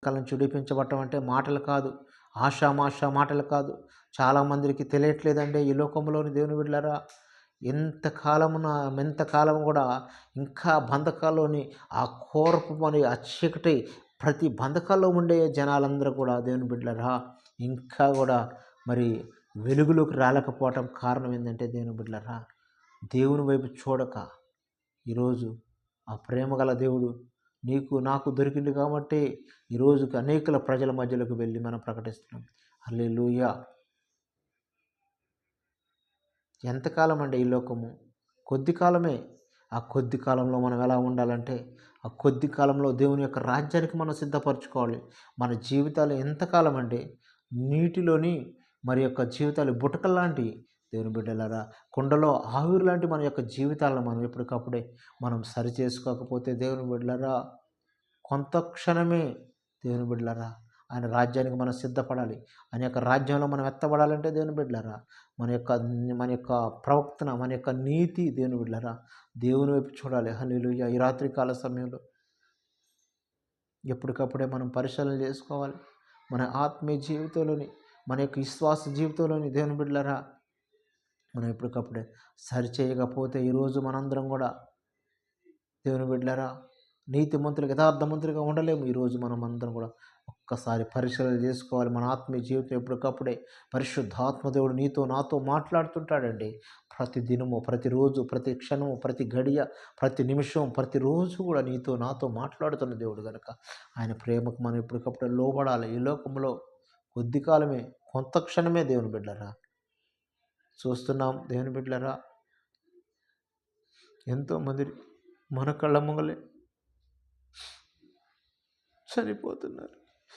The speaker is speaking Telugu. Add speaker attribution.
Speaker 1: కాలం చూపించబడటం అంటే మాటలు కాదు, ఆషామాషా మాటలు కాదు. చాలామందికి తెలియట్లేదండి ఈ లోకంలోని దేవుని బిడ్డలారా. ఎంతకాలం కూడా ఇంకా బంధకాల్లోని ఆ కోరపు మరి ఆ చీకటి ప్రతి బంధకాల్లో ఉండే జనాలందరూ కూడా దేవుని బిడ్డలారా ఇంకా కూడా మరి వెలుగులోకి రాలేకపోవటం కారణం ఏంటంటే దేవుని బిడ్డలారా, దేవుని వైపు చూడక ఈరోజు ఆ ప్రేమగల దేవుడు నీకు నాకు దొరికింది కాబట్టి ఈరోజుకి అనేకల ప్రజల మధ్యలోకి వెళ్ళి మనం ప్రకటిస్తున్నాం. హల్లెలూయా. ఎంతకాలం అండి ఈ లోకము? కొద్ది కాలమే. ఆ కొద్ది కాలంలో మనం ఎలా ఉండాలంటే ఆ కొద్ది కాలంలో దేవుని యొక్క రాజ్యానికి మనం సిద్ధపరచుకోవాలి. మన జీవితాలు ఎంతకాలం అండి? నీటిలోని మరి యొక్క జీవితాలు బుటకల్లాంటివి దేవుని బిడ్డలారా. కుండలో ఆవిరి లాంటి మన యొక్క జీవితాలను మనం ఎప్పటికప్పుడే మనం సరి చేసుకోకపోతే దేవుని బిడ్డలారా కొంత క్షణమే దేవుని బిడ్డలారా ఆయన రాజ్యానికి మనం సిద్ధపడాలి. ఆయన యొక్క రాజ్యంలో మనం ఎత్తబడాలంటే దేవుని బిడ్డలారా మన యొక్క ప్రవక్తన మన యొక్క నీతి దేవుని బిడ్డలారా దేవుని వైపు చూడాలి. హల్లెలూయా. ఈ రాత్రి కాల సమయంలో ఎప్పటికప్పుడే మనం పరిశీలన చేసుకోవాలి. మన ఆత్మీయ జీవితంలోని మన యొక్క విశ్వాస జీవితంలోని దేవుని బిడ్డలారా మనం ఎప్పటికప్పుడే సరిచేయకపోతే ఈరోజు మనందరం కూడా దేవుని బిడ్డలారా నీతిమంతులుగా యథార్థమంతులుగా ఉండలేము. ఈరోజు మనం అందరం కూడా ఒక్కసారి పరిశీలన చేసుకోవాలి. మన ఆత్మీయ జీవితం ఎప్పటికప్పుడే పరిశుద్ధాత్మ దేవుడు నీతో నాతో మాట్లాడుతుంటాడండి. ప్రతి దినము ప్రతిరోజు ప్రతి క్షణము ప్రతి గడియ ప్రతి నిమిషం ప్రతిరోజు కూడా నీతో నాతో మాట్లాడుతున్న దేవుడు కనుక ఆయన ప్రేమకు మనం ఎప్పటికప్పుడే లోబడాలి. ఈ లోకంలో కొద్ది కాలమే కొంత క్షణమే దేవుని బిడ్డలారా చూస్తున్నాం. దేవుని బిడ్డలారా ఎంతోమంది మన కళ్ళ ముంగలే చనిపోతున్నారు.